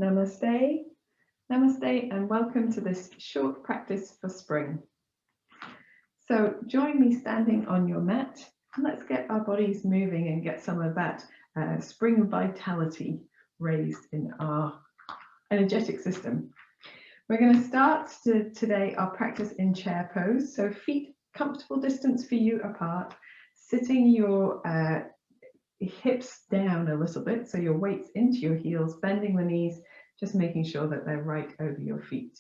Namaste, Namaste, and welcome to this short practice for spring. So join me standing on your mat and let's get our bodies moving and get some of that spring vitality raised in our energetic system. We're going to start today our practice in chair pose. So feet comfortable distance for you apart, sitting your hips down a little bit, so your weight's into your heels, bending the knees, just making sure that they're right over your feet.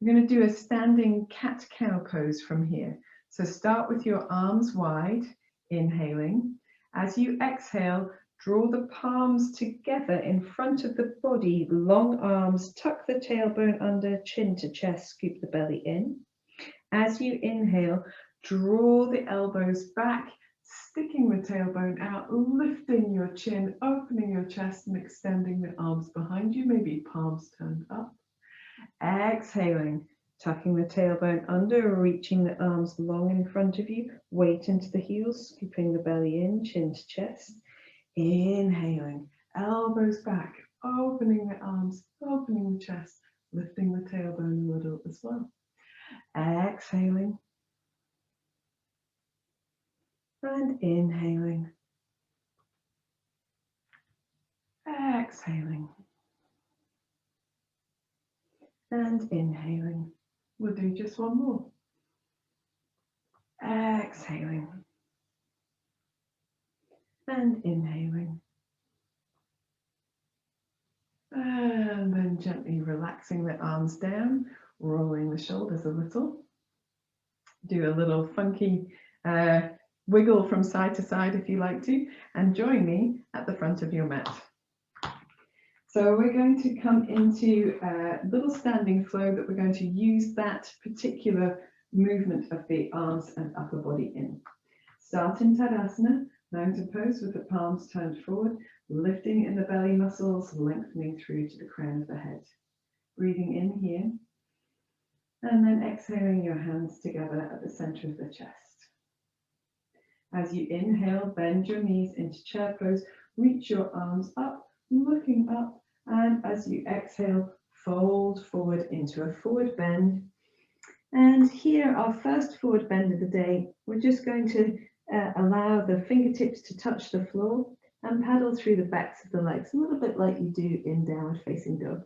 We're going to do a standing cat-cow pose from here. So start with your arms wide, inhaling. As you exhale, draw the palms together in front of the body, long arms, tuck the tailbone under, chin to chest, scoop the belly in. As you inhale, draw the elbows back, sticking the tailbone out, lifting your chin, opening your chest and extending the arms behind you, maybe palms turned up. Exhaling, tucking the tailbone under, reaching the arms long in front of you, weight into the heels, scooping the belly in, chin to chest. Inhaling, elbows back, opening the arms, opening the chest, lifting the tailbone a little as well. Exhaling. And inhaling, exhaling, and inhaling. We'll do just one more. Exhaling, and inhaling. And then gently relaxing the arms down, rolling the shoulders a little. Do a little funky wiggle from side to side if you like to, and join me at the front of your mat. So we're going to come into a little standing flow that we're going to use that particular movement of the arms and upper body in. Start in Tadasana, mountain pose with the palms turned forward, lifting in the belly muscles, lengthening through to the crown of the head. Breathing in here, and then exhaling your hands together at the center of the chest. As you inhale, bend your knees into chair pose, reach your arms up, looking up, and as you exhale, fold forward into a forward bend. And here, our first forward bend of the day, we're just going to allow the fingertips to touch the floor and paddle through the backs of the legs, a little bit like you do in downward facing dog.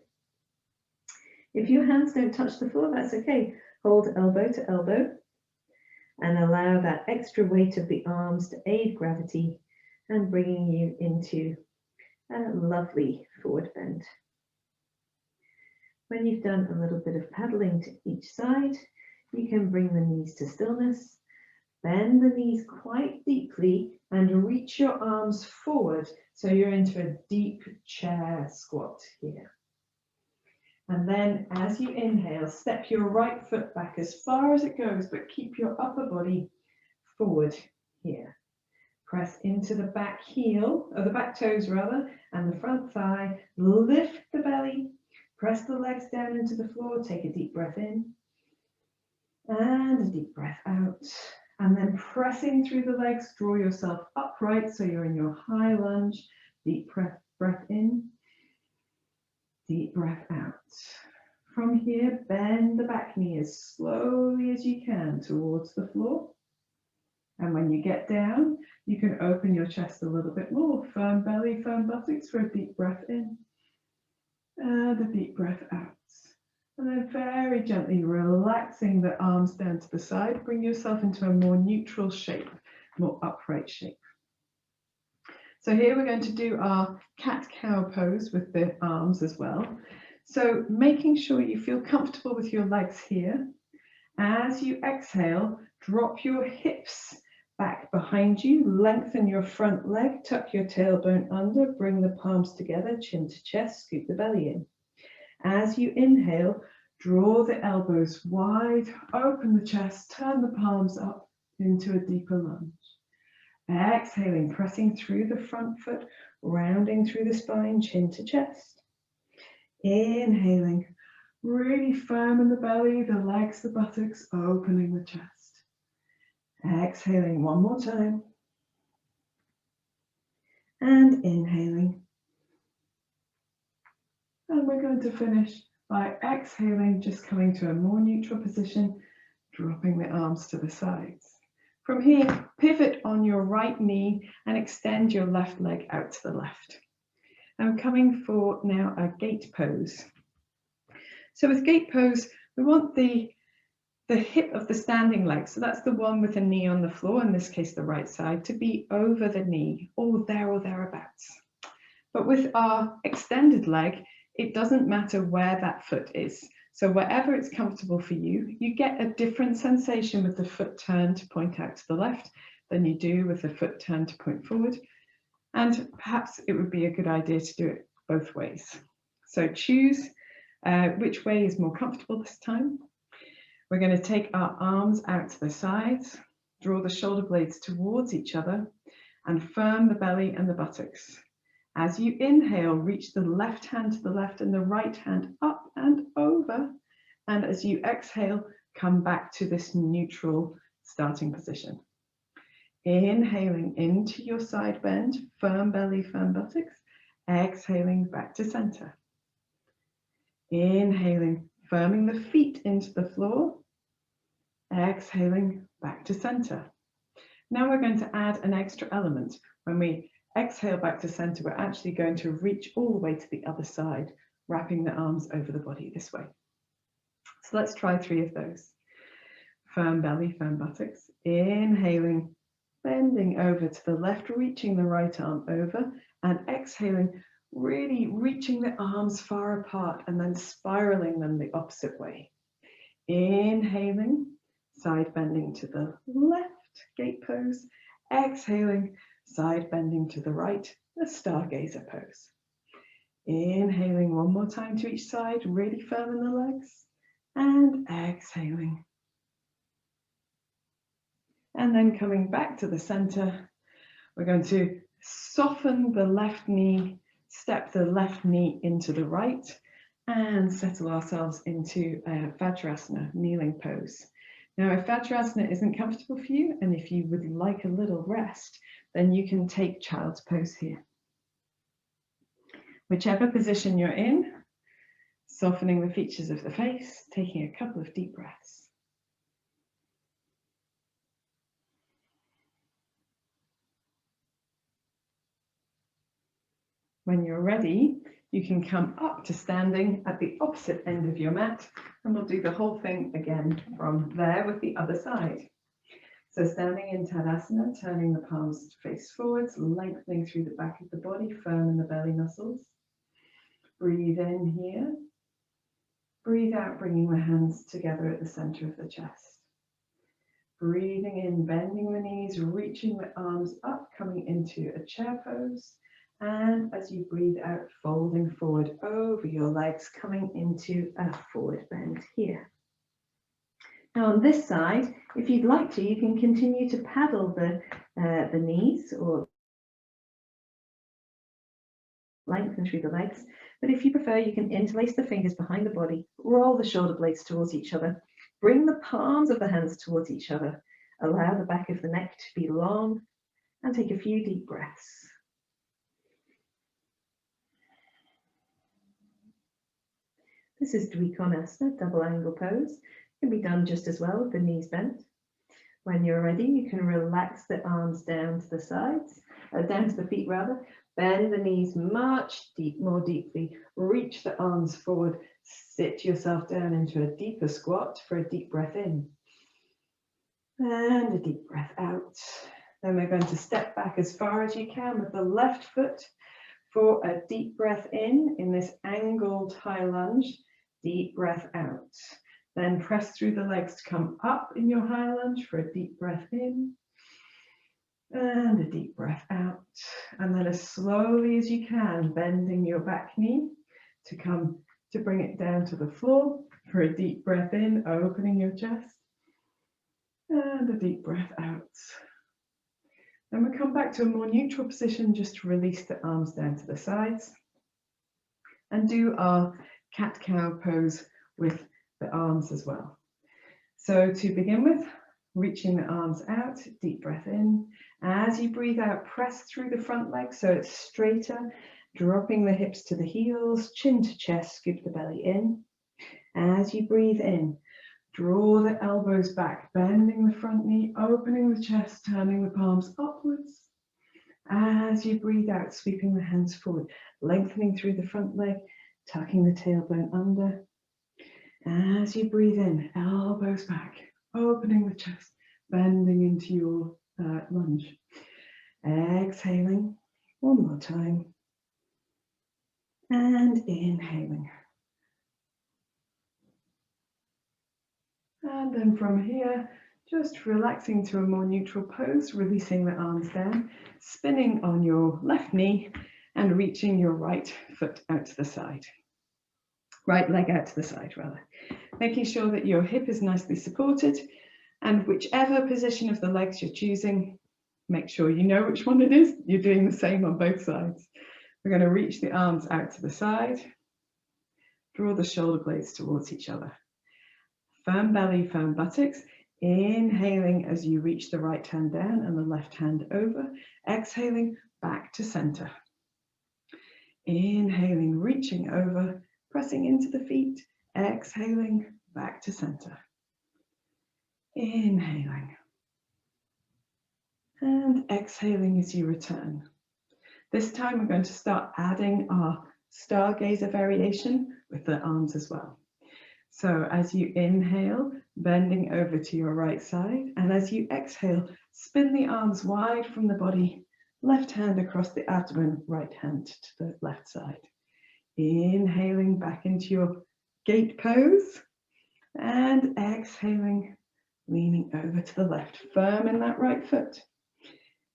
If your hands don't touch the floor, that's okay. Hold elbow to elbow and allow that extra weight of the arms to aid gravity and bringing you into a lovely forward bend. When you've done a little bit of paddling to each side, you can bring the knees to stillness, bend the knees quite deeply and reach your arms forward so you're into a deep chair squat here. And then as you inhale, step your right foot back as far as it goes, but keep your upper body forward here. Press into the back heel, or the back toes rather, and the front thigh. Lift the belly, press the legs down into the floor, take a deep breath in, and a deep breath out. And then pressing through the legs, draw yourself upright so you're in your high lunge. Deep breath in. Deep breath out. From here, bend the back knee as slowly as you can towards the floor. And when you get down, you can open your chest a little bit more. Firm belly, firm buttocks for a deep breath in. And a deep breath out. And then very gently relaxing the arms down to the side. Bring yourself into a more neutral shape, more upright shape. So here we're going to do our cat-cow pose with the arms as well. So making sure you feel comfortable with your legs here. As you exhale, drop your hips back behind you, lengthen your front leg, tuck your tailbone under, bring the palms together, chin to chest, scoop the belly in. As you inhale, draw the elbows wide, open the chest, turn the palms up into a deeper lunge. Exhaling, pressing through the front foot, rounding through the spine, chin to chest. Inhaling, really firm in the belly, the legs, the buttocks, opening the chest. Exhaling one more time. And inhaling. And we're going to finish by exhaling, just coming to a more neutral position, dropping the arms to the sides. From here, pivot on your right knee and extend your left leg out to the left. I'm coming for now a gate pose. So with gate pose, we want the hip of the standing leg, so that's the one with the knee on the floor, in this case the right side, to be over the knee, or thereabouts. But with our extended leg, it doesn't matter where that foot is. So wherever it's comfortable for you, you get a different sensation with the foot turned to point out to the left than you do with the foot turned to point forward. And perhaps it would be a good idea to do it both ways. So choose which way is more comfortable this time. We're going to take our arms out to the sides, draw the shoulder blades towards each other, and firm the belly and the buttocks. As you inhale, reach the left hand to the left and the right hand up and over. And as you exhale, come back to this neutral starting position. Inhaling into your side bend, firm belly, firm buttocks. Exhaling back to center. Inhaling, firming the feet into the floor. Exhaling back to center. Now we're going to add an extra element. When we exhale back to center, we're actually going to reach all the way to the other side, wrapping the arms over the body this way. So let's try 3 of those. Firm belly, firm buttocks. Inhaling, bending over to the left, reaching the right arm over, and exhaling, really reaching the arms far apart and then spiraling them the opposite way. Inhaling, side bending to the left, gate pose. Exhaling, side bending to the right, the stargazer pose. Inhaling one more time to each side, really firm in the legs, and exhaling. And then coming back to the center, we're going to soften the left knee, step the left knee into the right, and settle ourselves into a Vajrasana, kneeling pose. Now, if Vajrasana isn't comfortable for you, and if you would like a little rest, then you can take child's pose here. Whichever position you're in, softening the features of the face, taking a couple of deep breaths. When you're ready, you can come up to standing at the opposite end of your mat, and we'll do the whole thing again from there with the other side. So standing in Tadasana, turning the palms to face forwards, lengthening through the back of the body, firm in the belly muscles. Breathe in here. Breathe out, bringing the hands together at the center of the chest. Breathing in, bending the knees, reaching the arms up, coming into a chair pose. And as you breathe out, folding forward over your legs, coming into a forward bend here. Now on this side, if you'd like to, you can continue to paddle the knees or lengthen through the legs. But if you prefer, you can interlace the fingers behind the body, roll the shoulder blades towards each other, bring the palms of the hands towards each other, allow the back of the neck to be long, and take a few deep breaths. This is Thecontented, double angle pose. It can be done just as well with the knees bent. When you're ready, you can relax the arms down to the sides, down to the feet rather. Bend the knees much more deeply. Reach the arms forward. Sit yourself down into a deeper squat for a deep breath in. And a deep breath out. Then we're going to step back as far as you can with the left foot for a deep breath in this angled high lunge. Deep breath out. Then press through the legs to come up in your high lunge for a deep breath in. And a deep breath out. And then as slowly as you can, bending your back knee to come to bring it down to the floor for a deep breath in, opening your chest. And a deep breath out. Then we come back to a more neutral position, just to release the arms down to the sides. And do our cat-cow pose with the arms as well. So to begin with, reaching the arms out, deep breath in. As you breathe out, press through the front leg so it's straighter dropping the hips to the heels, chin to chest, scoop the belly in. As you breathe in, draw the elbows back, bending the front knee, opening the chest, turning the palms upwards. As you breathe out, sweeping the hands forward, lengthening through the front leg, tucking the tailbone under. As you breathe in, elbows back, opening the chest, bending into your lunge. Exhaling, one more time. And inhaling. And then from here, just relaxing to a more neutral pose, releasing the arms down, spinning on your left knee and reaching your right foot out to the side. Right leg out to the side, rather. Making sure that your hip is nicely supported, and whichever position of the legs you're choosing, make sure you know which one it is. You're doing the same on both sides. We're going to reach the arms out to the side, draw the shoulder blades towards each other. Firm belly, firm buttocks. Inhaling as you reach the right hand down and the left hand over. Exhaling, back to center. Inhaling, reaching over, pressing into the feet. Exhaling, back to center. Inhaling. And exhaling as you return. This time we're going to start adding our stargazer variation with the arms as well. So as you inhale, bending over to your right side, and as you exhale, spin the arms wide from the body, left hand across the abdomen, right hand to the left side. Inhaling back into your gate pose, and exhaling, leaning over to the left, firm in that right foot.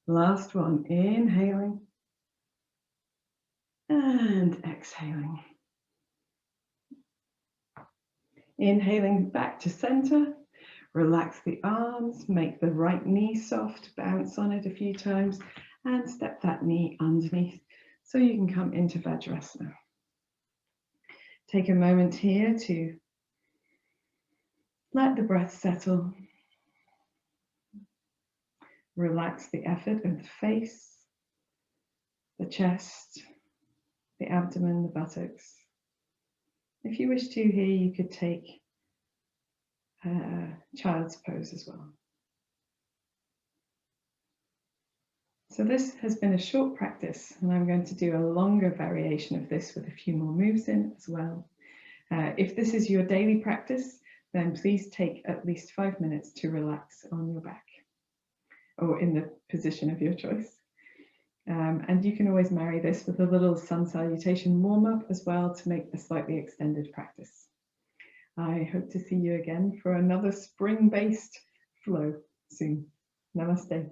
Last one, inhaling, and exhaling. Inhaling back to center, relax the arms, make the right knee soft, bounce on it a few times, and step that knee underneath so you can come into Vajrasana. Take a moment here to let the breath settle. Relax the effort of the face, the chest, the abdomen, the buttocks. If you wish to here, you could take child's pose as well. So this has been a short practice, and I'm going to do a longer variation of this with a few more moves in as well. If this is your daily practice, then please take at least 5 minutes to relax on your back or in the position of your choice. And you can always marry this with a little sun salutation warm-up as well to make a slightly extended practice. I hope to see you again for another spring-based flow soon. Namaste.